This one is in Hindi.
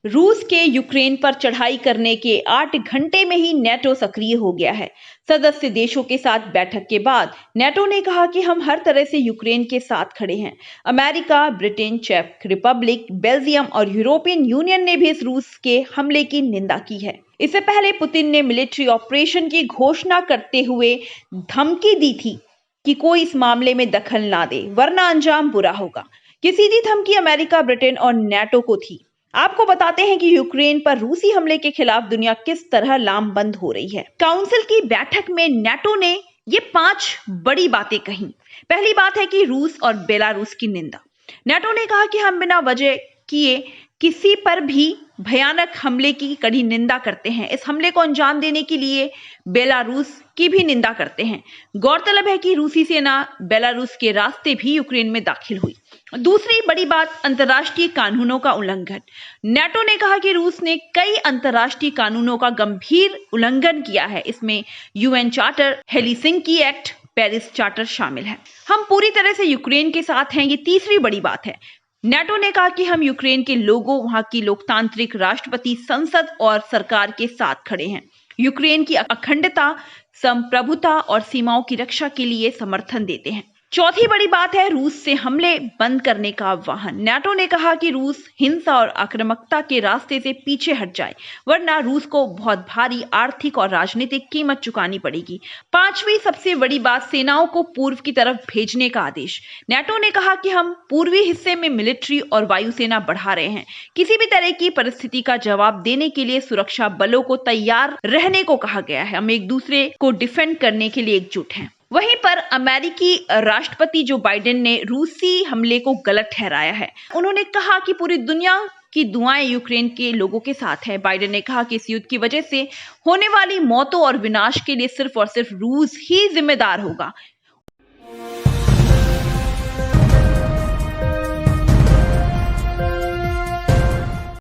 रूस के यूक्रेन पर चढ़ाई करने के 8 घंटे में ही नेटो सक्रिय हो गया है। सदस्य देशों के साथ बैठक के बाद नेटो ने कहा कि हम हर तरह से यूक्रेन के साथ खड़े हैं। अमेरिका, ब्रिटेन, चेक रिपब्लिक, बेल्जियम और यूरोपियन यूनियन ने भी इस रूस के हमले की निंदा की है। इससे पहले पुतिन ने मिलिट्री ऑपरेशन की घोषणा करते हुए धमकी दी थी कि कोई इस मामले में दखल ना दे, वरना अंजाम बुरा होगा। ये सीधी धमकी अमेरिका, ब्रिटेन और नेटो को थी। आपको बताते हैं कि यूक्रेन पर रूसी हमले के खिलाफ दुनिया किस तरह लामबंद हो रही है। काउंसिल की बैठक में नेटो ने ये 5 बड़ी बातें कही। पहली बात है कि रूस और बेलारूस की निंदा। नेटो ने कहा कि हम बिना वजह किए किसी पर भी भयानक हमले की कड़ी निंदा करते हैं। इस हमले को अंजाम देने के लिए बेलारूस की भी निंदा करते हैं। गौरतलब है कि रूसी सेना बेलारूस के रास्ते भी यूक्रेन में दाखिल हुई। दूसरी बड़ी बात, अंतर्राष्ट्रीय कानूनों का उल्लंघन। नेटो ने कहा कि रूस ने कई अंतर्राष्ट्रीय कानूनों का गंभीर उल्लंघन किया है। इसमें UN charter, Helsinki act, Paris charter शामिल है। हम पूरी तरह से यूक्रेन के साथ हैं, ये तीसरी बड़ी बात है। नेटो ने कहा कि हम यूक्रेन के लोगों, वहां की लोकतांत्रिक राष्ट्रपति, संसद और सरकार के साथ खड़े हैं। यूक्रेन की अखंडता, संप्रभुता और सीमाओं की रक्षा के लिए समर्थन देते हैं। चौथी बड़ी बात है रूस से हमले बंद करने का आह्वान। नेटो ने कहा कि रूस हिंसा और आक्रामकता के रास्ते से पीछे हट जाए, वरना रूस को बहुत भारी आर्थिक और राजनीतिक कीमत चुकानी पड़ेगी। पांचवी सबसे बड़ी बात, सेनाओं को पूर्व की तरफ भेजने का आदेश। नेटो ने कहा कि हम पूर्वी हिस्से में मिलिट्री और वायुसेना बढ़ा रहे हैं। किसी भी तरह की परिस्थिति का जवाब देने के लिए सुरक्षा बलों को तैयार रहने को कहा गया है। हम एक दूसरे को डिफेंड करने के लिए एकजुट हैं। वहीं पर अमेरिकी राष्ट्रपति जो बाइडेन ने रूसी हमले को गलत ठहराया है। उन्होंने कहा कि पूरी दुनिया की दुआएं यूक्रेन के लोगों के साथ है। बाइडेन ने कहा कि इस युद्ध की वजह से होने वाली मौतों और विनाश के लिए सिर्फ और सिर्फ रूस ही जिम्मेदार होगा।